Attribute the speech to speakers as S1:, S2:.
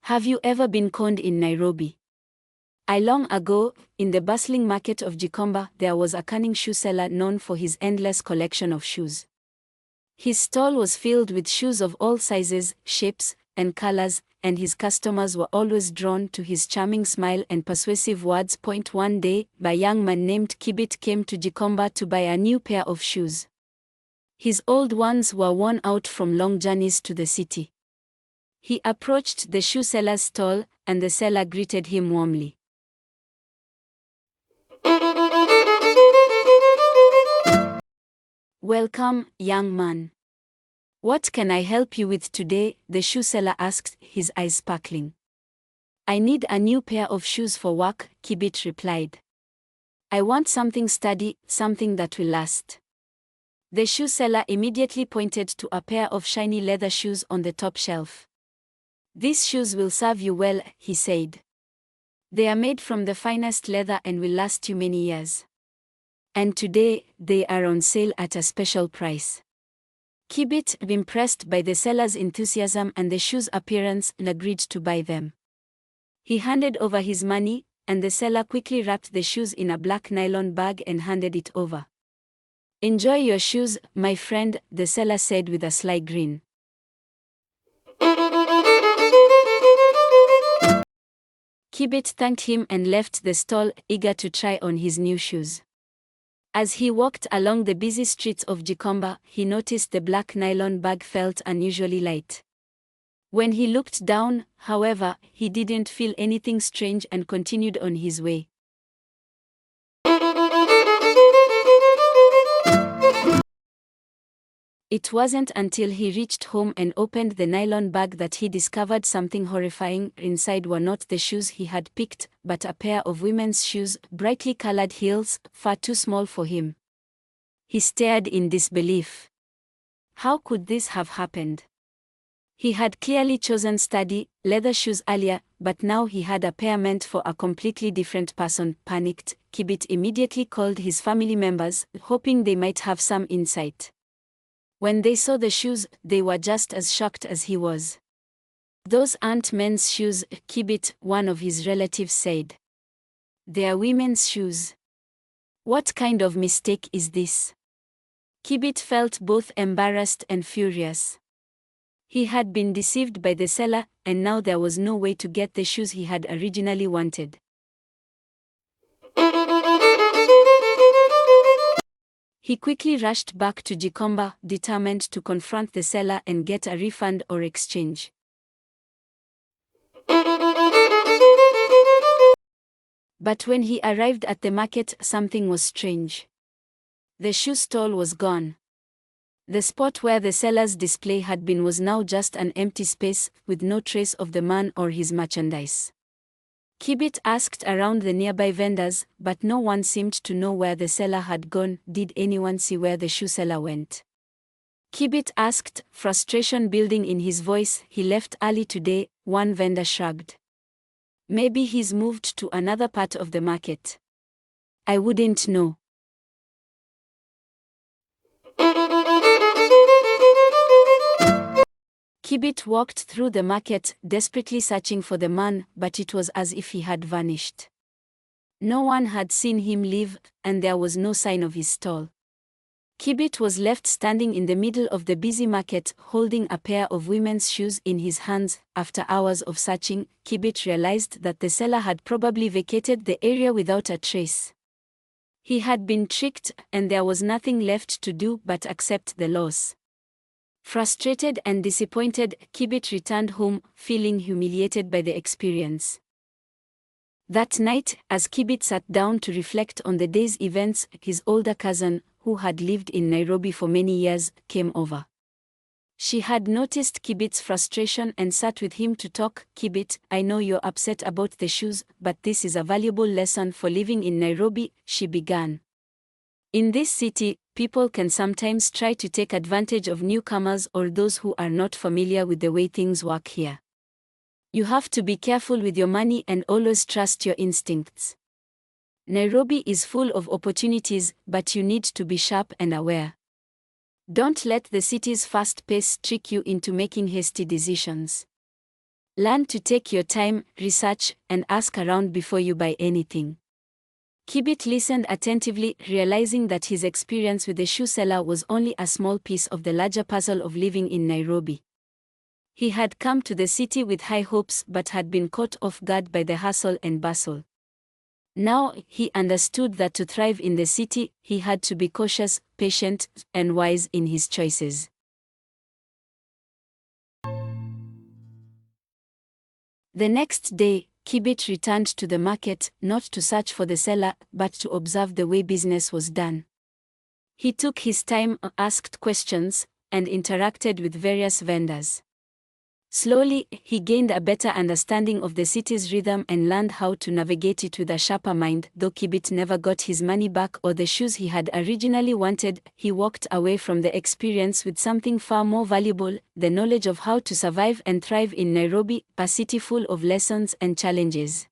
S1: Have you ever been conned in Nairobi? Long ago, in the bustling market of Gikomba, there was a cunning shoe seller known for his endless collection of shoes. His stall was filled with shoes of all sizes, shapes, and colors, and his customers were always drawn to his charming smile and persuasive words. One day, a young man named Kibit came to Gikomba to buy a new pair of shoes. His old ones were worn out from long journeys to the city. He approached the shoe seller's stall, and the seller greeted him warmly. "Welcome, young man. What can I help you with today?" the shoe seller asked, his eyes sparkling. "I need a new pair of shoes for work," Kibit replied. "I want something sturdy, something that will last." The shoe seller immediately pointed to a pair of shiny leather shoes on the top shelf. "These shoes will serve you well," he said. "They are made from the finest leather and will last you many years. And today, they are on sale at a special price." Kibit, impressed by the seller's enthusiasm and the shoes' appearance, agreed to buy them. He handed over his money, and the seller quickly wrapped the shoes in a black nylon bag and handed it over. "Enjoy your shoes, my friend," the seller said with a sly grin. Kibit thanked him and left the stall, eager to try on his new shoes. As he walked along the busy streets of Gikomba, he noticed the black nylon bag felt unusually light. When he looked down, however, he didn't feel anything strange and continued on his way. It wasn't until he reached home and opened the nylon bag that he discovered something horrifying. Inside were not the shoes he had picked, but a pair of women's shoes, brightly colored heels, far too small for him. He stared in disbelief. How could this have happened? He had clearly chosen sturdy, leather shoes earlier, but now he had a pair meant for a completely different person. Panicked, Kibit immediately called his family members, hoping they might have some insight. When they saw the shoes, they were just as shocked as he was. "Those aren't men's shoes," Kibit, one of his relatives, said. "They are women's shoes. What kind of mistake is this?" Kibit felt both embarrassed and furious. He had been deceived by the seller, and now there was no way to get the shoes he had originally wanted. He quickly rushed back to Gikomba, determined to confront the seller and get a refund or exchange. But when he arrived at the market, something was strange. The shoe stall was gone. The spot where the seller's display had been was now just an empty space, with no trace of the man or his merchandise. Kibit asked around the nearby vendors, but no one seemed to know where the seller had gone. Did anyone see where the shoe seller went? Kibit asked, frustration building in his voice. "He left early today," one vendor shrugged. "Maybe he's moved to another part of the market. I wouldn't know." Kibit walked through the market, desperately searching for the man, but it was as if he had vanished. No one had seen him leave, and there was no sign of his stall. Kibit was left standing in the middle of the busy market, holding a pair of women's shoes in his hands. After hours of searching, Kibit realized that the seller had probably vacated the area without a trace. He had been tricked, and there was nothing left to do but accept the loss. Frustrated and disappointed, Kibit returned home, feeling humiliated by the experience. That night, as Kibit sat down to reflect on the day's events, his older cousin, who had lived in Nairobi for many years, came over. She had noticed Kibit's frustration and sat with him to talk. "Kibit, I know you're upset about the shoes, but this is a valuable lesson for living in Nairobi," she began. "In this city, people can sometimes try to take advantage of newcomers or those who are not familiar with the way things work here. You have to be careful with your money and always trust your instincts. Nairobi is full of opportunities, but you need to be sharp and aware. Don't let the city's fast pace trick you into making hasty decisions. Learn to take your time, research, and ask around before you buy anything. Kibet listened attentively, realizing that his experience with the shoe seller was only a small piece of the larger puzzle of living in Nairobi. He had come to the city with high hopes but had been caught off guard by the hustle and bustle. Now, he understood that to thrive in the city, he had to be cautious, patient, and wise in his choices. The next day, Kibet returned to the market, not to search for the seller, but to observe the way business was done. He took his time, asked questions, and interacted with various vendors. Slowly, he gained a better understanding of the city's rhythm and learned how to navigate it with a sharper mind. Though Kibet never got his money back or the shoes he had originally wanted, he walked away from the experience with something far more valuable: the knowledge of how to survive and thrive in Nairobi, a city full of lessons and challenges.